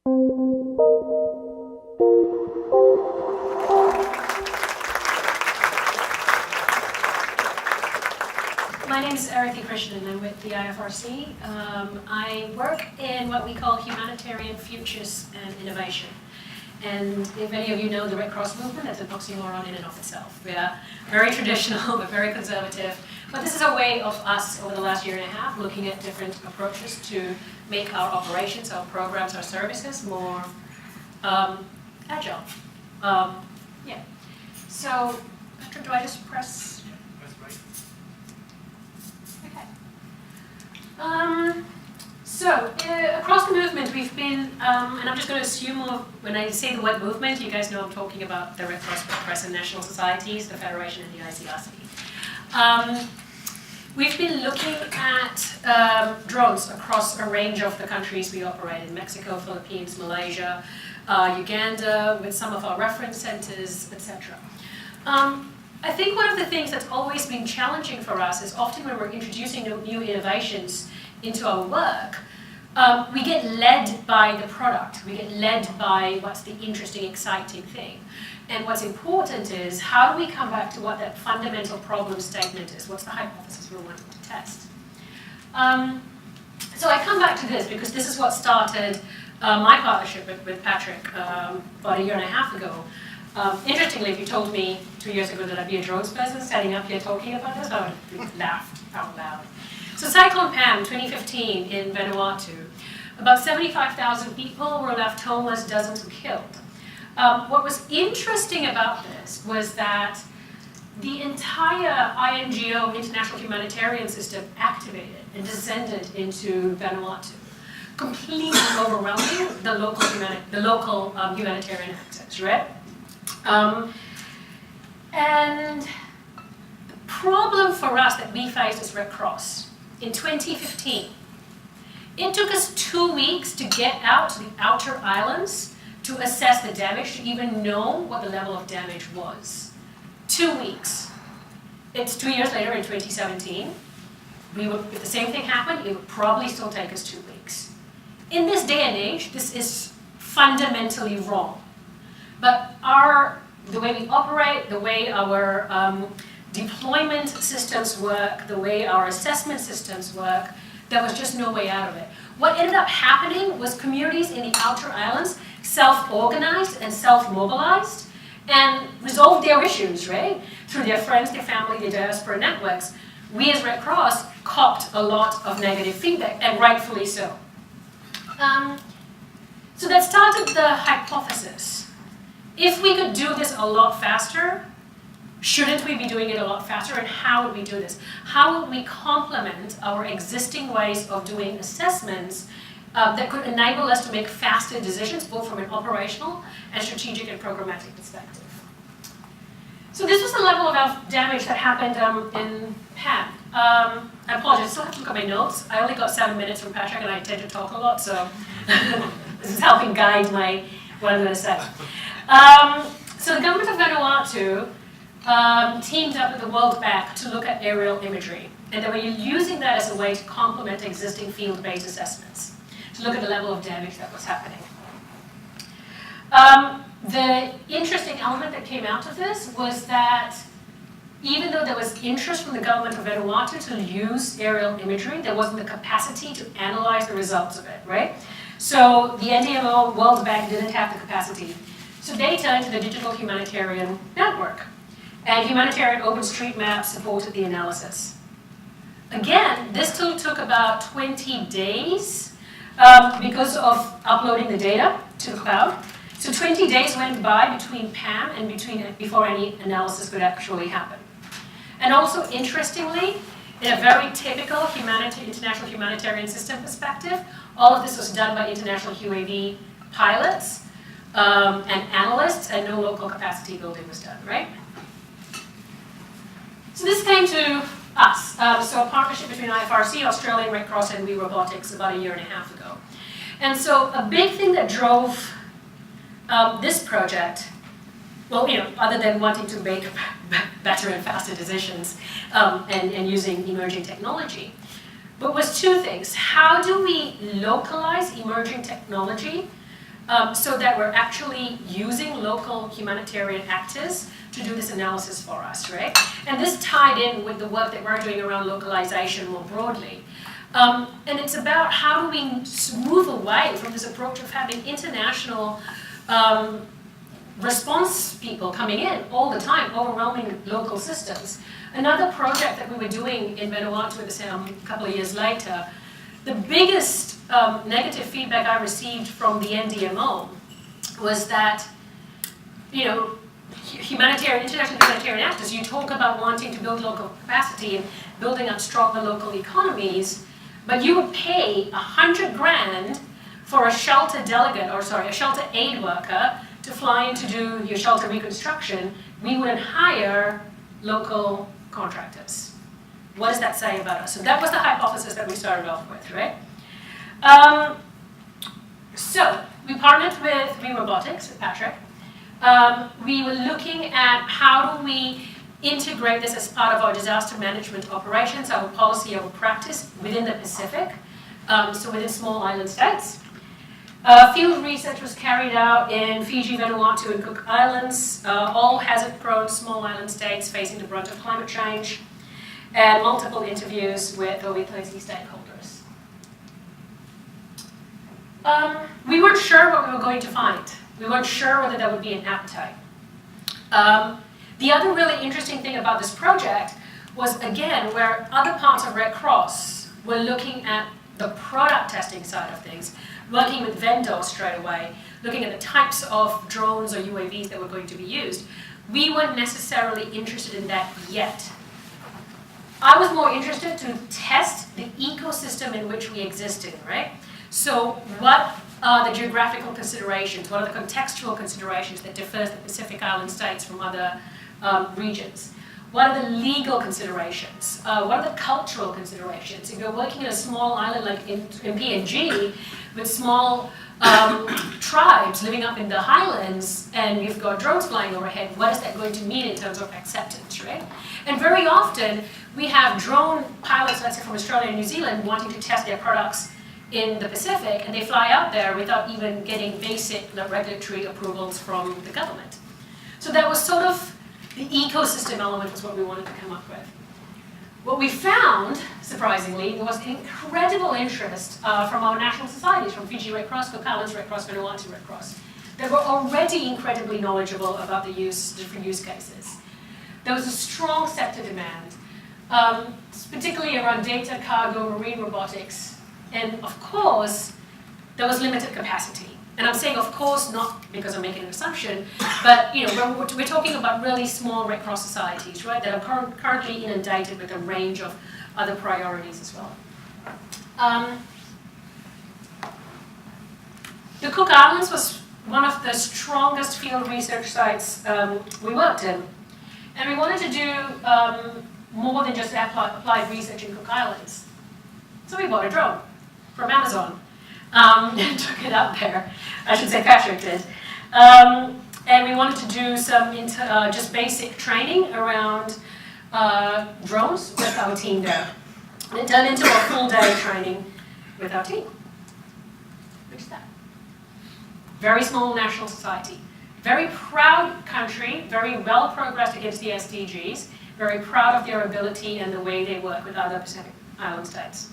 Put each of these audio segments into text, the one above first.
My name is Aarathi Krishnan. I'm with the IFRC. I work in what we call humanitarian futures and innovation. And if any of you know the Red Cross movement, that's an oxymoron in and of itself. We are very traditional, but very conservative. But this is a way of us, over the last year and a half, looking at different approaches to make our operations, our programs, our services more agile. Yeah. So, Patrick, do I just press? Across the movement, we've been, and I'm just going to assume when I say the word movement, you guys know I'm talking about the Red Cross, Crescent national societies, the Federation, and the IFRC. We've been looking at drones across a range of the countries we operate in: Mexico, Philippines, Malaysia, Uganda, with some of our reference centers, etc. I think one of the things that's always been challenging for us is often when we're introducing new innovations into our work, we get led by the product. We get led by what's the interesting, exciting thing. And what's important is, how do we come back to what that fundamental problem statement is? What's the hypothesis we're wanting to test? So I come back to this because this is what started my partnership with Patrick about a year and a half ago. Interestingly, if you told me 2 years ago that I'd be a drones person standing up here talking about this, I would have laughed out loud. So Cyclone Pam, 2015 in Vanuatu, about 75,000 people were left homeless, dozens were killed. What was interesting about this was that the entire INGO, International Humanitarian System, activated and descended into Vanuatu, completely overwhelming the local humanitarian actors, right? And the problem for us that we faced as Red Cross in 2015, it took us 2 weeks to get out to the outer islands to assess the damage, to even know what the level of damage was. 2 weeks. It's 2 years later in 2017. If the same thing happened, it would probably still take us 2 weeks. In this day and age, this is fundamentally wrong. But the way we operate, the way our deployment systems work, the way our assessment systems work, there was just no way out of it. What ended up happening was communities in the outer islands self-organized and self-mobilized and resolved their issues, right? Through their friends, their family, their diaspora networks. We as Red Cross copped a lot of negative feedback, and rightfully so. So that started the hypothesis. If we could do this a lot faster, shouldn't we be doing it a lot faster? And how would we do this? How would we complement our existing ways of doing assessments that could enable us to make faster decisions, both from an operational and strategic and programmatic perspective? So this was the level of damage that happened in Pam. I apologize, I still have to look at my notes. I only got 7 minutes from Patrick, and I tend to talk a lot, so this is helping guide what I'm going to say. So the government of Vanuatu teamed up with the World Bank to look at aerial imagery. And they were using that as a way to complement existing field-based assessments, to look at the level of damage that was happening. The interesting element that came out of this was that even though there was interest from the government of Vanuatu to use aerial imagery, there wasn't the capacity to analyze the results of it, right? So the NDMO, World Bank, didn't have the capacity. So they turned to the Digital Humanitarian Network. And Humanitarian OpenStreetMap supported the analysis. Again, this still took about 20 days because of uploading the data to the cloud. So 20 days went by between PAM and before any analysis could actually happen. And also, interestingly, in a very typical international humanitarian system perspective, all of this was done by international UAV pilots and analysts, and no local capacity building was done, right? So this came to us. So a partnership between IFRC, Australian Red Cross, and WeRobotics about a year and a half ago. And so a big thing that drove this project, well, other than wanting to make better and faster decisions and using emerging technology, but was two things. How do we localize emerging technology so that we're actually using local humanitarian actors to do this analysis for us, right? And this tied in with the work that we're doing around localization more broadly. And it's about how do we move away from this approach of having international response people coming in all the time, overwhelming local systems. Another project that we were doing in Vanuatu a couple of years later, the biggest negative feedback I received from the NDMO was that, you know, international humanitarian actors, you talk about wanting to build local capacity and building up stronger local economies, but you would pay $100,000 for a shelter delegate, or sorry, a shelter aid worker to fly in to do your shelter reconstruction. We wouldn't hire local contractors. What does that say about us? So that was the hypothesis that we started off with, right? So we partnered with WeRobotics, with Patrick. We were looking at how do we integrate this as part of our disaster management operations, our policy, our practice within the Pacific, so within small island states. Field research was carried out in Fiji, Vanuatu, and Cook Islands, all hazard-prone small island states facing the brunt of climate change, and multiple interviews with over 30 stakeholders. We weren't sure what we were going to find. We weren't sure whether there would be an appetite. The other really interesting thing about this project was, again, where other parts of Red Cross were looking at the product testing side of things, working with vendors straight away, looking at the types of drones or UAVs that were going to be used. We weren't necessarily interested in that yet. I was more interested to test the ecosystem in which we existed, right? So what are the geographical considerations? What are the contextual considerations that differs the Pacific Island states from other regions? What are the legal considerations? What are the cultural considerations? If you're working in a small island like in PNG with small tribes living up in the highlands and you've got drones flying overhead, what is that going to mean in terms of acceptance, right? And very often we have drone pilots, let's say from Australia and New Zealand, wanting to test their products in the Pacific, and they fly out there without even getting basic regulatory approvals from the government. So that was sort of the ecosystem element was what we wanted to come up with. What we found, surprisingly, there was incredible interest from our national societies, from Fiji Red Cross, Cook Islands Red Cross, Vanuatu Red Cross. They were already incredibly knowledgeable about the different use cases. There was a strong sector demand, particularly around data, cargo, marine robotics, and of course, there was limited capacity. And I'm saying, of course, not because I'm making an assumption, but you know, we're talking about really small Red Cross societies, right, that are currently inundated with a range of other priorities as well. The Cook Islands was one of the strongest field research sites we worked in. And we wanted to do more than just applied research in Cook Islands. So we bought a drone from Amazon and took it up there. I should say Patrick did. And we wanted to do some just basic training around drones with our team there. And it turned into a full day training with our team. Which is that. Very small national society. Very proud country, very well progressed against the SDGs, very proud of their ability and the way they work with other Pacific Island states.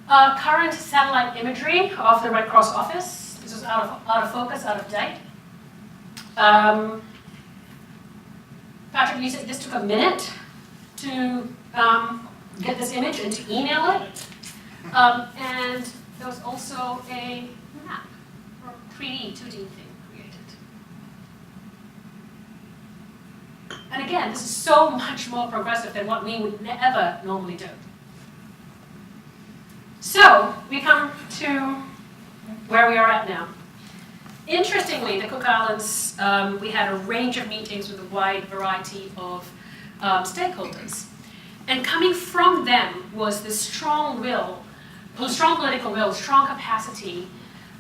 Current satellite imagery of the Red Cross office. This was out of focus, out of date. Patrick, you said this took a minute to get this image and to email it. And there was also a map, or 3D, 2D thing created. And again, this is so much more progressive than what we would ever normally do. So, we come to where we are at now. Interestingly, the Cook Islands, we had a range of meetings with a wide variety of stakeholders. And coming from them was this strong will, strong political will, strong capacity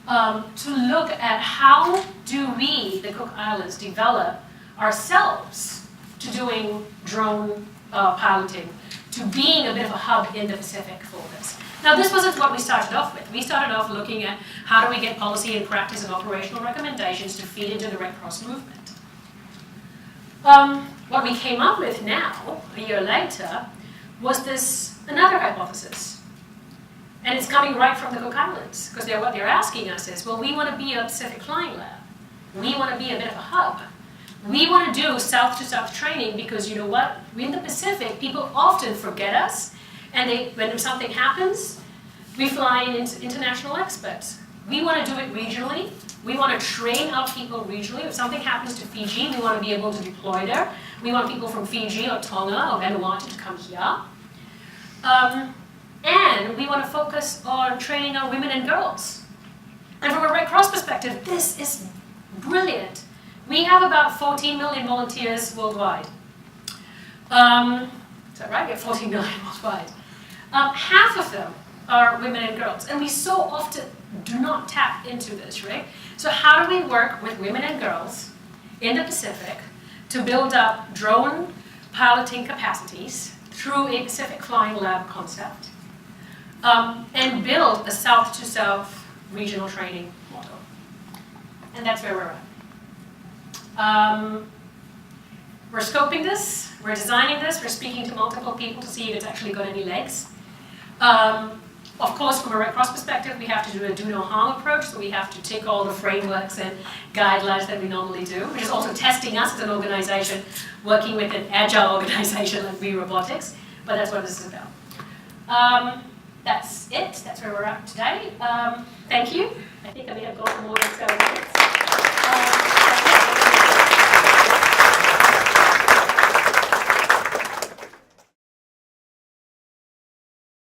to look at how do we, the Cook Islands, develop ourselves to doing drone piloting, to being a bit of a hub in the Pacific for this. Now, this wasn't what we started off with. We started off looking at how do we get policy and practice and operational recommendations to feed into the Red Cross movement. What we came up with now, a year later, was another hypothesis. And it's coming right from the Cook Islands, because what they're asking us is, well, we want to be a Pacific flying lab. We want to be a bit of a hub. We want to do south-to-south training because, you know what, in the Pacific, people often forget us, and when something happens, we fly in international experts. We want to do it regionally. We want to train our people regionally. If something happens to Fiji, we want to be able to deploy there. We want people from Fiji or Tonga or Vanuatu to come here. And we want to focus on training our women and girls. And from a Red Cross perspective, this is brilliant. We have about 14 million volunteers worldwide. Is that right? We have 14 million worldwide. Half of them are women and girls. And we so often do not tap into this, right? So how do we work with women and girls in the Pacific to build up drone piloting capacities through a Pacific Flying Lab concept and build a south-to-south regional training model? And that's where we're at. We're scoping this, we're designing this, we're speaking to multiple people to see if it's actually got any legs. Of course, from a Red Cross perspective, we have to do a do-no-harm approach, so we have to tick all the frameworks and guidelines that we normally do, which is also testing us as an organization, working with an agile organization like WeRobotics, but that's what this is about. That's it, that's where we're at today. Thank you. I think I may have gone for more than 7 minutes.